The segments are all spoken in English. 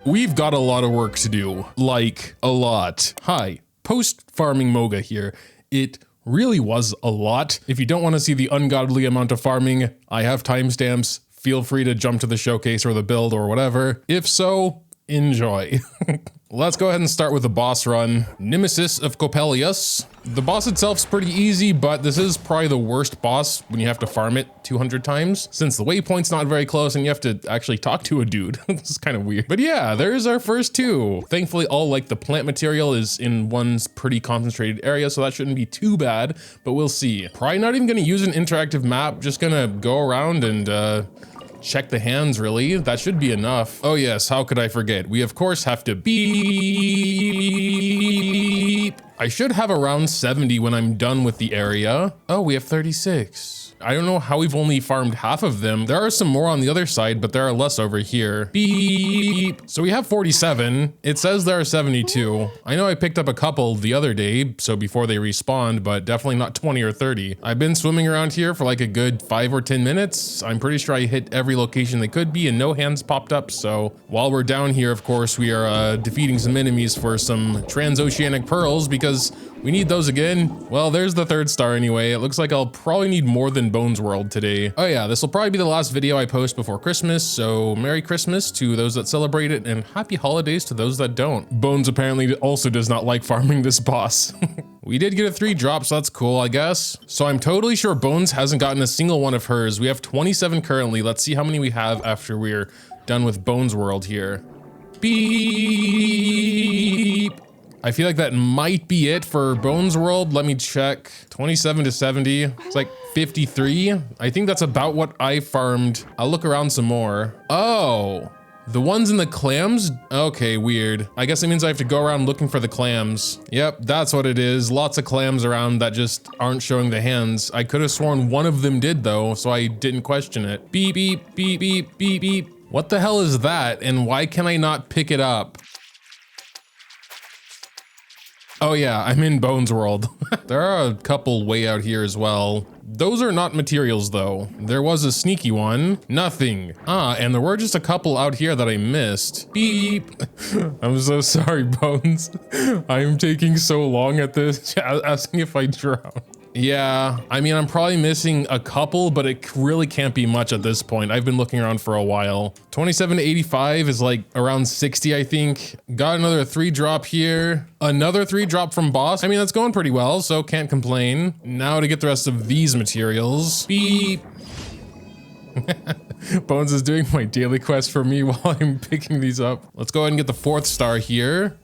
We've got a lot of work to do, like a lot. Hi, post-farming Moga here. It really was a lot. If you don't want to see the ungodly amount of farming, I have timestamps. Feel free to jump to the showcase or the build or whatever. If so, enjoy. Let's go ahead and start with the boss run. Nemesis of Coppelius. The boss itself's pretty easy, but this is probably the worst boss when you have to farm it 200 times, since the waypoint's not very close and you have to actually talk to a dude. This is kind of weird. But yeah, there's our first two. Thankfully, all like the plant material is in one pretty concentrated area, so that shouldn't be too bad, but we'll see. Probably not even gonna use an interactive map, just gonna go around and check the hands, really. That should be enough. Oh yes, how could I forget? We of course have to beep. I should have around 70 when I'm done with the area. Oh, we have 36. I don't know how we've only farmed half of them. There are some more on the other side, but there are less over here. Beep. So we have 47. It says there are 72. I know I picked up a couple the other day, so before they respawned, but definitely not 20 or 30. I've been swimming around here for like a good 5 or 10 minutes. I'm pretty sure I hit every location they could be and no hands popped up. So while we're down here, of course, we are defeating some enemies for some transoceanic pearls because we need those again. Well, there's the 3rd star anyway. It looks like I'll probably need more than Bones World today. Oh yeah, this will probably be the last video I post before Christmas, so Merry Christmas to those that celebrate it and Happy Holidays to those that don't. Bones apparently also does not like farming this boss. We did get a 3 drop, so that's cool, I guess. So I'm totally sure Bones hasn't gotten a single one of hers. We have 27 currently. Let's see how many we have after we're done with Bones World here. Beep. I feel like that might be it for Bones World. Let me check. 27 to 70. It's like 53. I think that's about what I farmed. I'll look around some more. Oh, the ones in the clams? Okay, weird. I guess it means I have to go around looking for the clams. Yep, that's what it is. Lots of clams around that just aren't showing the hands. I could have sworn one of them did though, so I didn't question it. Beep, beep, beep, beep, beep, beep. What the hell is that? And why can I not pick it up? Oh yeah, I'm in Bones World. There are a couple way out here as well. Those are not materials though. There was a sneaky one. Nothing. Ah, and there were just a couple out here that I missed. Beep. I'm so sorry, Bones. I'm taking so long at this, asking if I drown. Yeah, I mean, I'm probably missing a couple, but it really can't be much at this point. I've been looking around for a while. 27 to 85 is like around 60, I think. Got another 3 drop here. Another 3 drop from boss. I mean, that's going pretty well, so can't complain. Now to get the rest of these materials. Beep. Bones is doing my daily quest for me while I'm picking these up. Let's go ahead and get the 4th star here.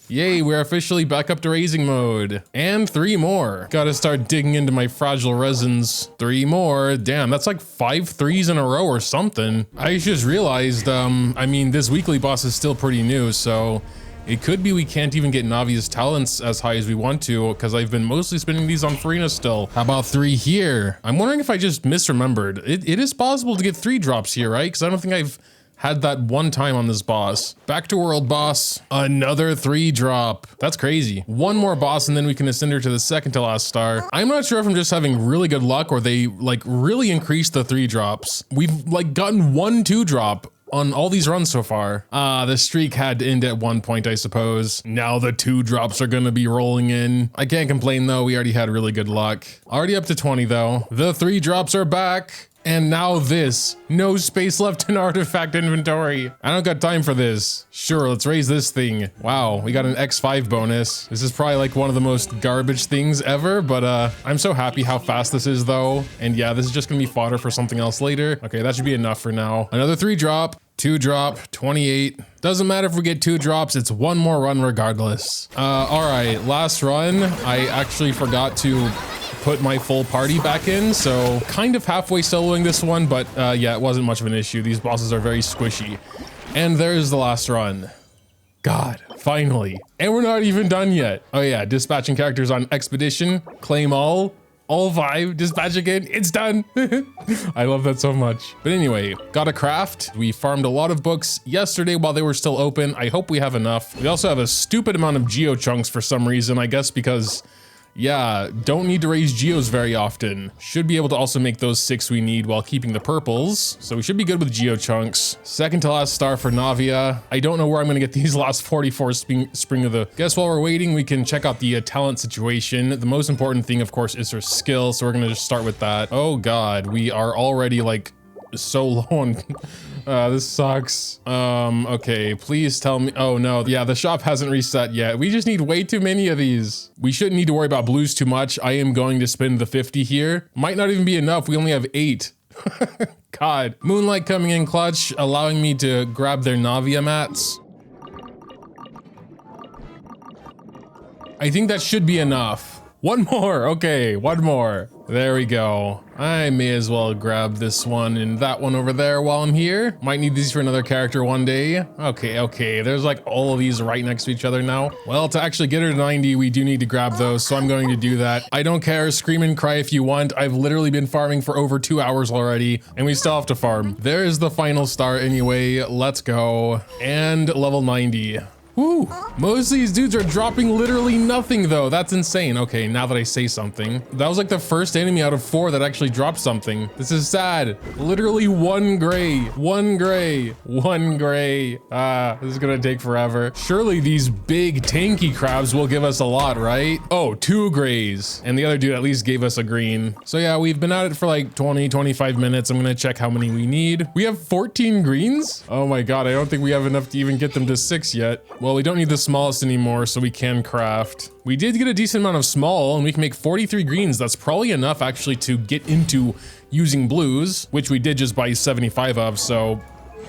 Yay, we're officially back up to raising mode. And 3 more. Gotta start digging into my fragile resins. 3 more. Damn, that's like 5 3s in a row or something. I just realized, I mean, this weekly boss is still pretty new, so it could be we can't even get Navia's talents as high as we want to, because I've been mostly spending these on Farina still. How about 3 here? I'm wondering if I just misremembered. It is possible to get 3 drops here, right? Because I don't think I've had that one time on this boss. Back to world boss. Another 3 drop. That's crazy. 1 more boss and then we can ascend her to the 2nd to last star. I'm not sure if I'm just having really good luck or they like really increased the 3 drops. We've like gotten 1 2 drop on all these runs so far. The streak had to end at one point, I suppose. Now the 2 drops are gonna be rolling in. I can't complain though, we already had really good luck. Already up to 20 though. The 3 drops are back. And now this. No space left in artifact inventory. I don't got time for this. Sure, let's raise this thing. Wow, we got an X5 bonus. This is probably like one of the most garbage things ever, but I'm so happy how fast this is though. And yeah, this is just gonna be fodder for something else later. Okay, that should be enough for now. Another 3 drop. 2 drop, 28. Doesn't matter if we get 2 drops, it's 1 more run regardless. All right, last run. I actually forgot to put my full party back in, so kind of halfway soloing this one, but yeah, it wasn't much of an issue. These bosses are very squishy. And there's the last run. God, finally. And we're not even done yet. Oh yeah, dispatching characters on expedition, claim all 5, dispatch again, it's done. I love that so much. But anyway, got a craft. We farmed a lot of books yesterday while they were still open. I hope we have enough. We also have a stupid amount of geo chunks for some reason, I guess because Yeah, don't need to raise geos very often. Should be able to also make those 6 we need while keeping the purples. So we should be good with geo chunks. Second to last star for Navia. I don't know where I'm gonna get these last 44 spring of the... Guess while we're waiting, we can check out the talent situation. The most important thing, of course, is her skill. So we're gonna just start with that. Oh God, we are already like so low on... this sucks. Okay, please tell me. Oh no, yeah, the shop hasn't reset yet. We just need way too many of these. We shouldn't need to worry about blues too much. I am going to spend the 50 here. Might not even be enough. We only have 8. God. Moonlight coming in clutch, allowing me to grab their Navia mats. I think that should be enough. One more, okay, one more. There we go. I may as well grab this one and that one over there while I'm here. Might need these for another character one day. Okay, there's like all of these right next to each other now. Well, to actually get her to 90, we do need to grab those, so I'm going to do that. I don't care, scream and cry if you want. I've literally been farming for over 2 hours already, and we still have to farm. There's the final star anyway, let's go. And level 90. Woo! Most of these dudes are dropping literally nothing though. That's insane. Okay, now that I say something. That was like the first enemy out of 4 that actually dropped something. This is sad. Literally 1 gray, 1 gray, 1 gray. This is gonna take forever. Surely these big tanky crabs will give us a lot, right? Oh, 2 grays. And the other dude at least gave us a green. So yeah, we've been at it for like 20, 25 minutes. I'm gonna check how many we need. We have 14 greens? Oh my God, I don't think we have enough to even get them to 6 yet. Well, we don't need the smallest anymore, so we can craft. We did get a decent amount of small, and we can make 43 greens. That's probably enough actually to get into using blues, which we did just buy 75 of, so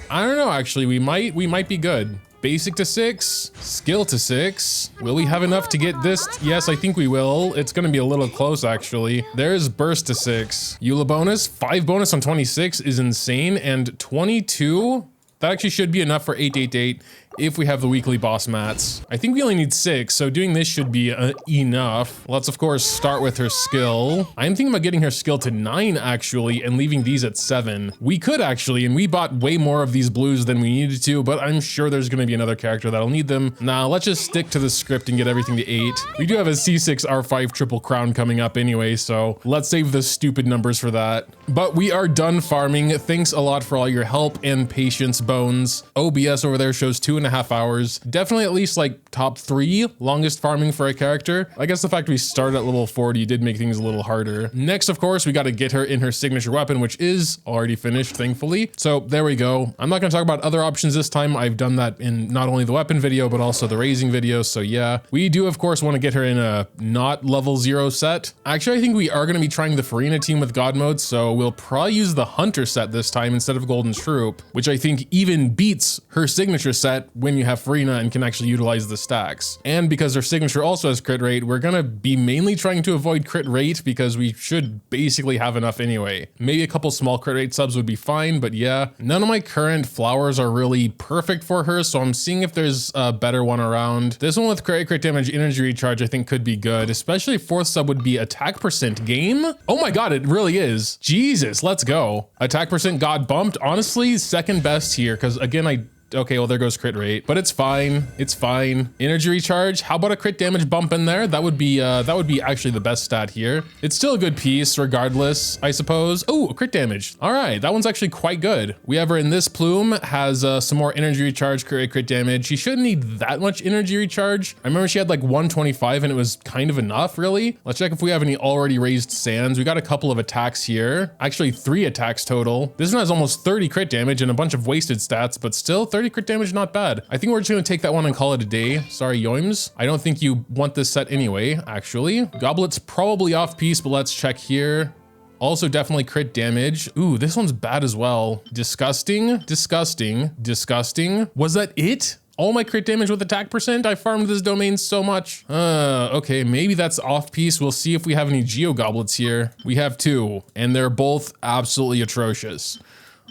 I don't know, actually, we might be good. Basic to 6, skill to 6. Will we have enough to get this? Yes, I think we will. It's gonna be a little close actually. There's burst to 6. Eula bonus, 5 bonus on 26 is insane, and 22, that actually should be enough for 888 if we have the weekly boss mats. I think we only need 6, so doing this should be enough. Let's of course start with her skill. I'm thinking about getting her skill to 9 actually, and leaving these at 7. We could actually, and we bought way more of these blues than we needed to, but I'm sure there's gonna be another character that'll need them. Nah, let's just stick to the script and get everything to 8. We do have a C6 R5 triple crown coming up anyway, so let's save the stupid numbers for that. But we are done farming. Thanks a lot for all your help and patience, Bones. OBS over there shows 2.5 hours. Definitely at least like top 3 longest farming for a character. I guess the fact we started at level 40 did make things a little harder. Next, of course, we got to get her in her signature weapon, which is already finished, thankfully. So there we go. I'm not going to talk about other options this time. I've done that in not only the weapon video, but also the raising video. So yeah, we do of course want to get her in a not level 0 set. Actually, I think we are going to be trying the Farina team with God mode. So we'll probably use the Hunter set this time instead of Golden Shroop, which I think even beats her signature set when you have Farina and can actually utilize the stacks. And because her signature also has crit rate, we're gonna be mainly trying to avoid crit rate because we should basically have enough anyway. Maybe a couple small crit rate subs would be fine, but yeah, none of my current flowers are really perfect for her, so I'm seeing if there's a better one around. This one with crit damage, energy recharge, I think could be good, especially 4th sub would be attack percent game. Oh my God, it really is. Jesus, let's go. Attack percent got bumped. Honestly, second best here, because again, okay, well there goes crit rate, but it's fine. It's fine. Energy recharge. How about a crit damage bump in there? That would be actually the best stat here. It's still a good piece regardless, I suppose. Oh, crit damage. All right, that one's actually quite good. We have her in this plume, has some more energy recharge, crit damage. She shouldn't need that much energy recharge. I remember she had like 125 and it was kind of enough, really. Let's check if we have any already raised sands. We got a couple of attacks here. Actually 3 attacks total. This one has almost 30 crit damage and a bunch of wasted stats, but still 30 crit damage, not bad. I think we're just gonna take that one and call it a day. Sorry, Yoims. I don't think you want this set anyway, actually. Goblet's probably off piece, but let's check here. Also definitely crit damage. Ooh, this one's bad as well. Disgusting, disgusting, disgusting. Was that it? All my crit damage with attack percent? I farmed this domain so much. Okay, maybe that's off piece. We'll see if we have any Geo Goblets here. We have 2, and they're both absolutely atrocious.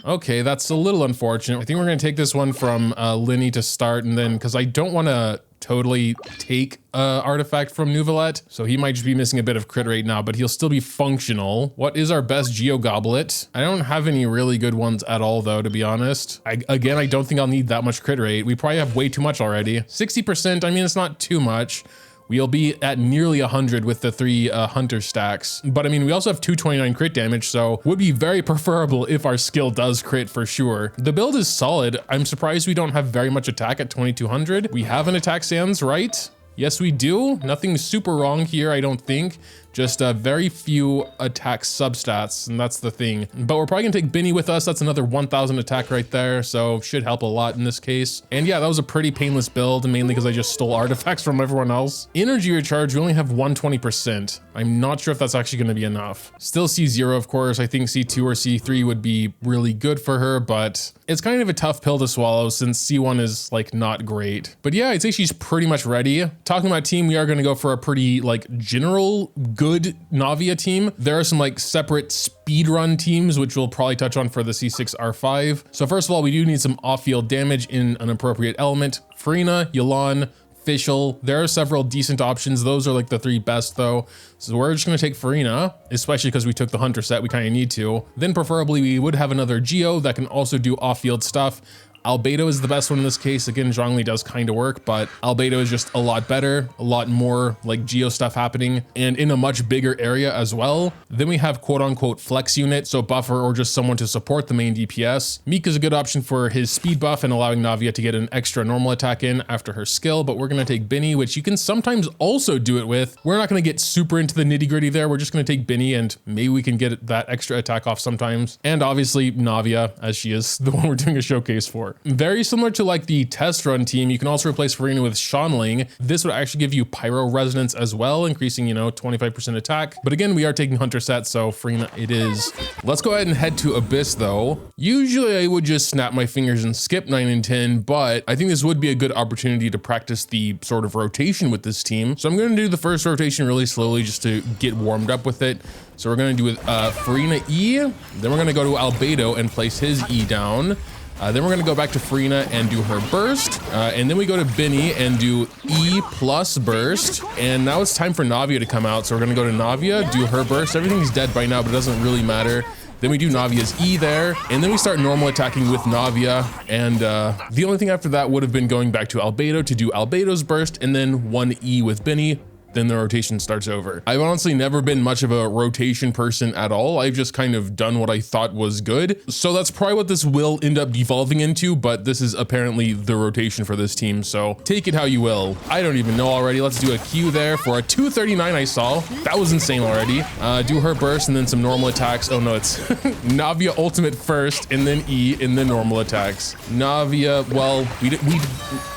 Okay, that's a little unfortunate. I think we're gonna take this one from Linny to start, and then, because I don't wanna totally take artifact from Nuvalet, so he might just be missing a bit of crit rate now, but he'll still be functional. What is our best Geo Goblet? I don't have any really good ones at all though, to be honest. Again, I don't think I'll need that much crit rate. We probably have way too much already. 60%, I mean, it's not too much. we'll be at nearly 100 with the 3 hunter stacks. But I mean, we also have 229 crit damage, so would be very preferable if our skill does crit for sure. The build is solid. I'm surprised we don't have very much attack at 2200. We have an attack sans, right? Yes, we do. Nothing super wrong here, I don't think. Just very few attack substats, and that's the thing. But we're probably gonna take Benny with us. That's another 1000 attack right there, so should help a lot in this case. And yeah, that was a pretty painless build, mainly because I just stole artifacts from everyone else. Energy recharge, we only have 120%. I'm not sure if that's actually gonna be enough. Still C0, of course. I think C2 or C3 would be really good for her, but it's kind of a tough pill to swallow since C1 is like not great. But yeah, I'd say she's pretty much ready. Talking about team, we are gonna go for a pretty like general good Navia team. There are some like separate speedrun teams, which we'll probably touch on for the C6 R5. So first of all, we do need some off-field damage in an appropriate element. Farina, Yelan, Fischl. There are several decent options. Those are like the 3 best though. So we're just gonna take Farina, especially because we took the Hunter set, we kind of need to. Then preferably we would have another Geo that can also do off-field stuff. Albedo is the best one in this case. Again, Zhongli does kind of work, but Albedo is just a lot better, a lot more like Geo stuff happening and in a much bigger area as well. Then we have quote unquote flex unit, so buffer or just someone to support the main DPS. Meek is a good option for his speed buff and allowing Navia to get an extra normal attack in after her skill, but we're gonna take Benny, which you can sometimes also do it with. We're not gonna get super into the nitty gritty there. We're just gonna take Benny and maybe we can get that extra attack off sometimes. And obviously Navia, as she is the one we're doing a showcase for. Very similar to like the test run team, you can also replace Farina with Shanling. This would actually give you Pyro Resonance as well, increasing, 25% attack. But again, we are taking Hunter set, so Farina it is. Let's go ahead and head to Abyss though. Usually I would just snap my fingers and skip 9 and 10, but I think this would be a good opportunity to practice the sort of rotation with this team. So I'm gonna do the first rotation really slowly just to get warmed up with it. So we're gonna do with Farina E, then we're gonna go to Albedo and place his E down. Then we're gonna go back to Farina and do her burst. And then we go to Benny and do E plus burst. And now it's time for Navia to come out. So we're gonna go to Navia, do her burst. Everything's dead by now, but it doesn't really matter. Then we do Navia's E there, and then we start normal attacking with Navia. And the only thing after that would have been going back to Albedo to do Albedo's burst, and then 1 E with Benny. Then the rotation starts over. I've honestly never been much of a rotation person at all. I've just kind of done what I thought was good. So that's probably what this will end up devolving into, but this is apparently the rotation for this team. So take it how you will. I don't even know already. Let's do a Q there for a 239 I saw. That was insane already. Do her burst and then some normal attacks. Oh no, it's Navia ultimate first and then E and then normal attacks. Navia, well,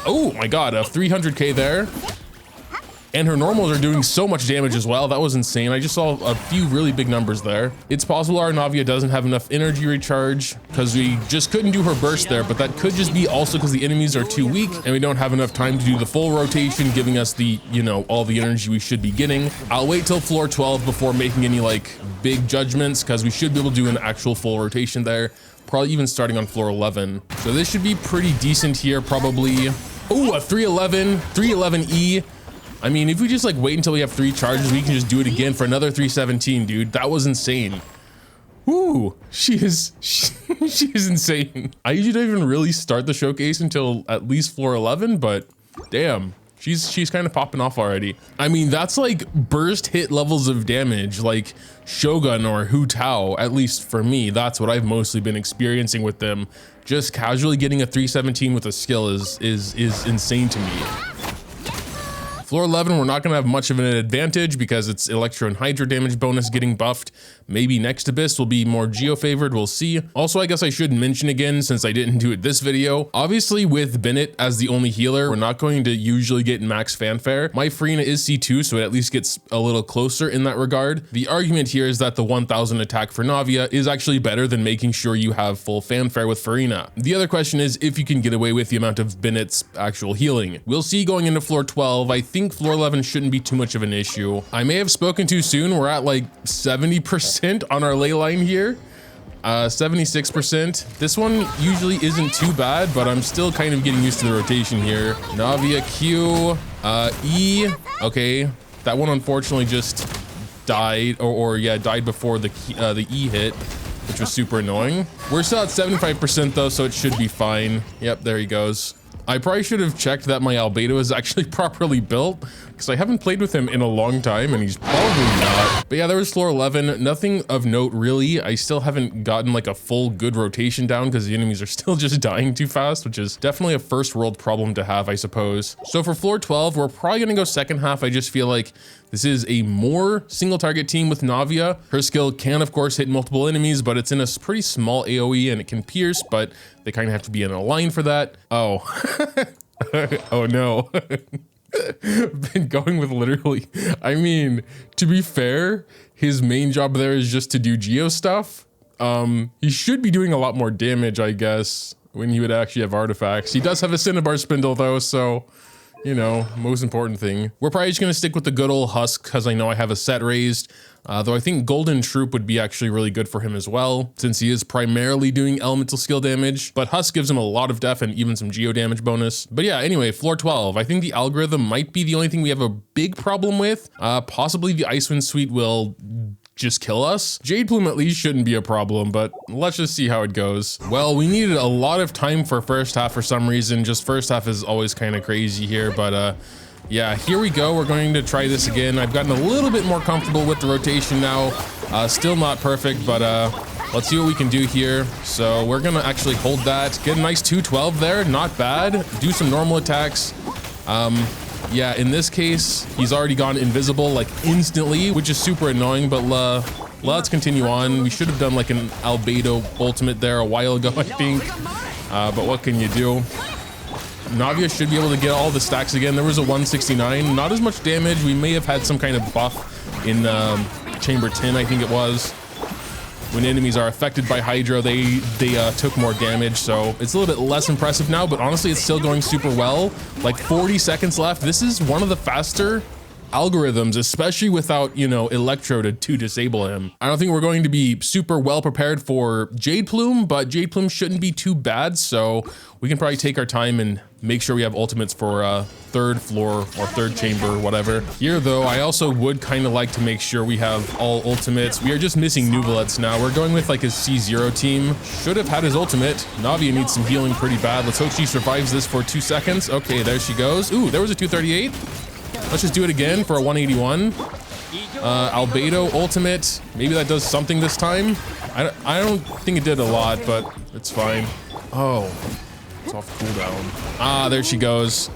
oh my God, a 300K there. And her normals are doing so much damage as well. That was insane. I just saw a few really big numbers there. It's possible our Navia doesn't have enough energy recharge because we just couldn't do her burst there, but that could just be also because the enemies are too weak and we don't have enough time to do the full rotation, giving us the, all the energy we should be getting. I'll wait till floor 12 before making any like big judgments because we should be able to do an actual full rotation there, probably even starting on floor 11. So this should be pretty decent here, probably. Oh, a 311 E. I mean, if we just like wait until we have 3 charges, we can just do it again for another 317, dude. That was insane. Ooh, she is insane. I usually don't even really start the showcase until at least floor 11, but damn, she's kind of popping off already. I mean, that's like burst hit levels of damage, like Shogun or Hu Tao, at least for me. That's what I've mostly been experiencing with them. Just casually getting a 317 with a skill is insane to me. Floor 11, we're not gonna have much of an advantage because it's Electro and Hydra damage bonus getting buffed. Maybe next Abyss will be more Geo favored, we'll see. Also, I guess I should mention again, since I didn't do it this video, obviously with Bennett as the only healer, we're not going to usually get max fanfare. My Farina is C2, so it at least gets a little closer in that regard. The argument here is that the 1000 attack for Navia is actually better than making sure you have full fanfare with Farina. The other question is if you can get away with the amount of Bennett's actual healing. We'll see going into floor 12. I think floor 11 shouldn't be too much of an issue. I may have spoken too soon. We're at like 70% on our ley line here. 76%. This one usually isn't too bad, but I'm still kind of getting used to the rotation here. Navia Q, E. Okay, that one unfortunately just died, or yeah, died before the E hit, which was super annoying. We're still at 75% though, so it should be fine. Yep, there he goes. I probably should have checked that my Albedo is actually properly built, because I haven't played with him in a long time and he's probably not. But yeah, there was floor 11. Nothing of note really. I still haven't gotten like a full good rotation down because the enemies are still just dying too fast, which is definitely a first world problem to have, I suppose. So for floor 12, we're probably gonna go second half. I just feel like this is a more single target team with Navia. Her skill can of course hit multiple enemies, but it's in a pretty small AoE and it can pierce, but they kind of have to be in a line for that. Oh, oh no. Been going with literally, I mean, to be fair, his main job there is just to do geo stuff. He should be doing a lot more damage, I guess, when he would actually have artifacts. He does have a Cinnabar Spindle though, so, you know, most important thing. We're probably just gonna stick with the good old Husk because I know I have a set raised. Though I think Golden Troop would be actually really good for him as well, since he is primarily doing elemental skill damage, but Husk gives him a lot of def and even some geo damage bonus. But yeah, anyway, floor 12. I think the algorithm might be the only thing we have a big problem with. Possibly the Icewind Suite will just kill us. Jade Plume at least shouldn't be a problem, but let's just see how it goes. Well, we needed a lot of time for first half for some reason. Just first half is always kind of crazy here, but yeah, here we go. We're going to try this again. I've gotten a little bit more comfortable with the rotation now. Still not perfect, but let's see what we can do here. So we're gonna actually hold that. Get a nice 212 there, not bad. Do some normal attacks. Yeah, in this case, he's already gone invisible like instantly, which is super annoying, but let's continue on. We should have done like an Albedo ultimate there a while ago, I think. But what can you do? Navia should be able to get all the stacks again. There was a 169, not as much damage. We may have had some kind of buff in Chamber 10, I think it was. When enemies are affected by Hydro, they took more damage, so it's a little bit less impressive now, but honestly, it's still going super well. Like 40 seconds left. This is one of the faster algorithms, especially without, you know, Electro to disable him. I don't think we're going to be super well prepared for Jade Plume, but Jade Plume shouldn't be too bad, so we can probably take our time and make sure we have ultimates for third floor or third chamber, whatever. Here though, I also would kind of like to make sure we have all ultimates. We are just missing Nuvolets now. We're going with like a C0 team. Should have had his ultimate. Navia needs some healing pretty bad. Let's hope she survives this for 2 seconds. Okay, there she goes. Ooh, there was a 238. Let's just do it again for a 181. Albedo ultimate. Maybe that does something this time. I don't think it did a lot, but it's fine. Oh, it's off cooldown. Ah, there she goes.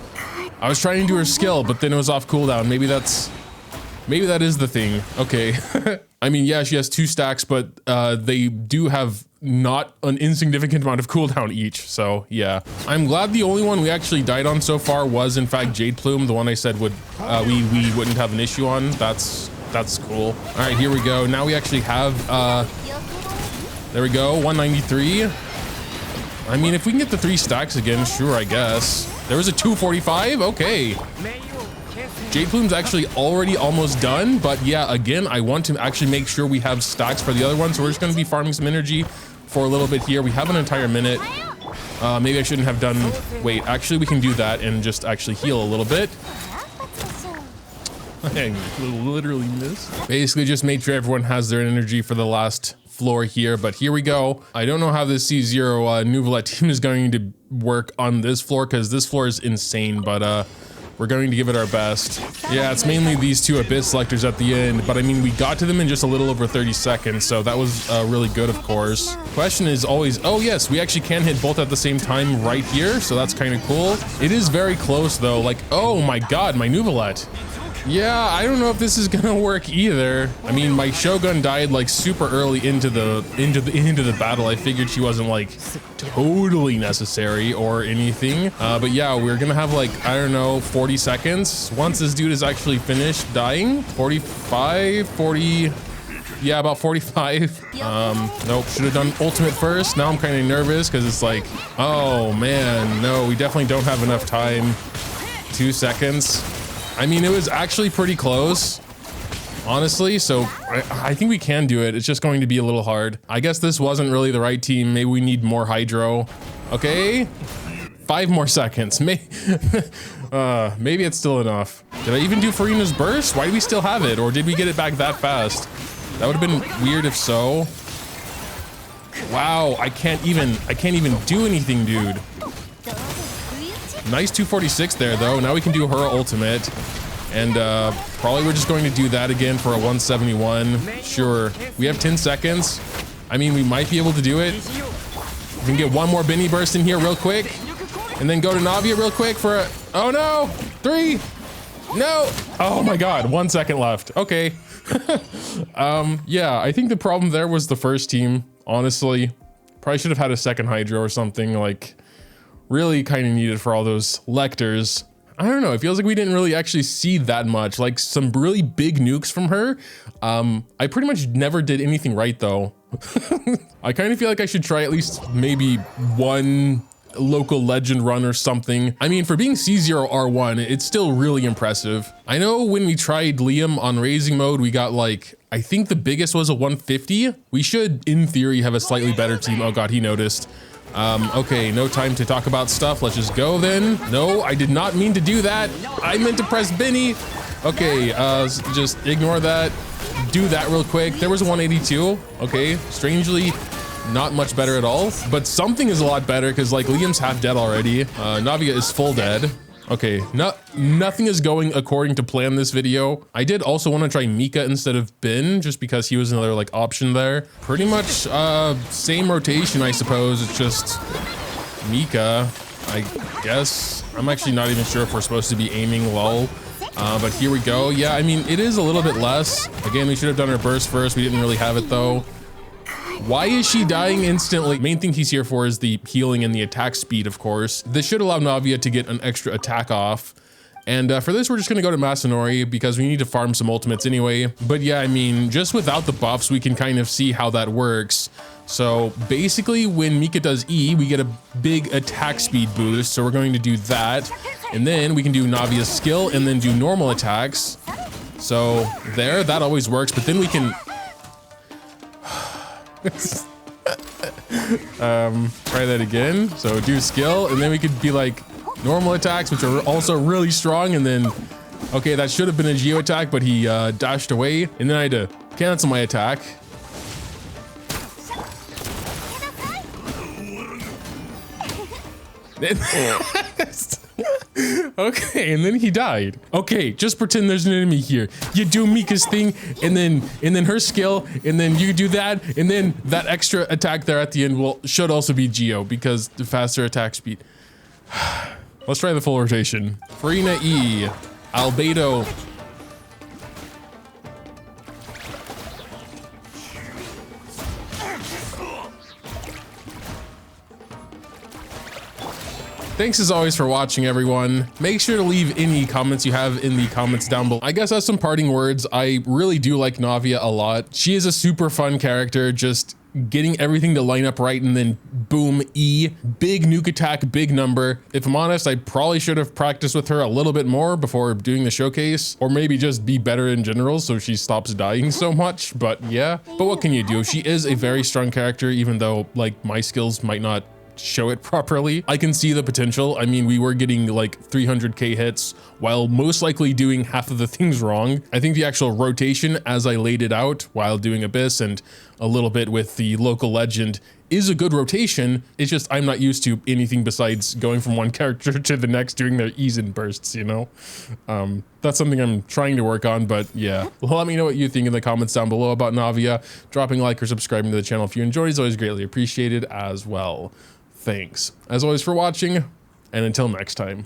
I was trying to do her skill, but then it was off cooldown. Maybe that is the thing. Okay. I mean, yeah, she has 2 stacks, but they do have not an insignificant amount of cooldown each. So yeah, I'm glad the only one we actually died on so far was in fact Jade Plume, the one I said would we wouldn't have an issue on. That's cool. All right, here we go. Now we actually have there we go, 193. I mean, if we can get the 3 stacks again, sure, I guess. There was a 245. Okay. Jade Plume's actually already almost done, but yeah, again, I want to actually make sure we have stacks for the other one, so we're just going to be farming some energy for a little bit here. We have an entire minute. Maybe I shouldn't have done... Wait, actually, we can do that and just actually heal a little bit. I literally missed. Basically, just make sure everyone has their energy for the last floor here, but here we go. I don't know how this C0 Nuvolet team is going to work on this floor, because this floor is insane, but we're going to give it our best. Yeah, it's mainly these 2 Abyss selectors at the end, but I mean, we got to them in just a little over 30 seconds, so that was really good, of course. Question is always, oh yes, we actually can hit both at the same time right here, so that's kind of cool. It is very close though, like, oh my god, my Nuvolet. Yeah, I don't know if this is gonna work either. I mean, my Shogun died like super early into the battle. I figured she wasn't like totally necessary or anything. But yeah, we're gonna have like, I don't know, 40 seconds. Once this dude is actually finished dying, 45, 40, yeah, about 45. Nope, should have done ultimate first. Now I'm kind of nervous because it's like, oh man, no, we definitely don't have enough time. 2 seconds. I mean, it was actually pretty close, honestly, so I think we can do it. It's just going to be a little hard. I guess this wasn't really the right team. Maybe we need more Hydro. Okay, 5 more seconds. Maybe it's still enough. Did I even do Farina's Burst? Why do we still have it? Or did we get it back that fast? That would have been weird if so. Wow, I can't even do anything, dude. Nice 246 there though. Now we can do her ultimate. And probably we're just going to do that again for a 171. Sure, we have 10 seconds. I mean, we might be able to do it. We can get one more Benny burst in here real quick. And then go to Navia real quick for a, oh no, 3, no. Oh my God, 1 second left. Okay. Yeah, I think the problem there was the first team, honestly. Probably should have had a second Hydro or something, like really kind of needed for all those Lectors. I don't know, it feels like we didn't really actually see that much, like some really big nukes from her. I pretty much never did anything right though. I kind of feel like I should try at least maybe one local legend run or something. I mean, for being C0R1, it's still really impressive. I know when we tried Liam on raising mode, we got like, I think the biggest was a 150. We should, in theory, have a slightly better team. Oh God, he noticed. Okay, no time to talk about stuff. Let's just go then. No, I did not mean to do that. I meant to press Benny. Okay, just ignore that. Do that real quick. There was a 182. Okay, strangely, not much better at all, but something is a lot better because like Liam's half dead already. Navia is full dead. Okay, nothing is going according to plan this video. I did also want to try Mika instead of Ben just because he was another like option there. Pretty much same rotation, I suppose. It's just Mika, I guess. I'm actually not even sure if we're supposed to be aiming lol. But here we go. Yeah, I mean, it is a little bit less. Again, we should have done our burst first. We didn't really have it though. Why is she dying instantly? Main thing he's here for is the healing and the attack speed, of course. This should allow Navia to get an extra attack off. And for this, we're just gonna go to Masanori because we need to farm some ultimates anyway. But yeah, I mean, just without the buffs, we can kind of see how that works. So basically when Mika does E, we get a big attack speed boost. So we're going to do that. And then we can do Navia's skill and then do normal attacks. So there, that always works. But then we can... try that again. So do skill and then we could be like normal attacks, which are also really strong. And then, okay, that should have been a Geo attack, but he dashed away. And then I had to cancel my attack. Okay, and then he died. Okay, just pretend there's an enemy here. You do Mika's thing, and then her skill, and then you do that, and then that extra attack there at the end should also be Geo because the faster attack speed. Let's try the full rotation. Farina E, Albedo. Thanks as always for watching, everyone. Make sure to leave any comments you have in the comments down below. I guess as some parting words, I really do like Navia a lot. She is a super fun character, just getting everything to line up right and then boom, E, big nuke attack, big number. If I'm honest, I probably should have practiced with her a little bit more before doing the showcase, or maybe just be better in general so she stops dying so much, but yeah. But what can you do? She is a very strong character, even though like my skills might not show it properly. I can see the potential. I mean, we were getting like 300k hits while most likely doing half of the things wrong. I think the actual rotation as I laid it out while doing Abyss and a little bit with the local legend is a good rotation. It's just I'm not used to anything besides going from one character to the next doing their E's and bursts, you know? That's something I'm trying to work on, but yeah. Well, let me know what you think in the comments down below about Navia. Dropping a like or subscribing to the channel if you enjoyed is always greatly appreciated as well. Thanks, as always, for watching, and until next time.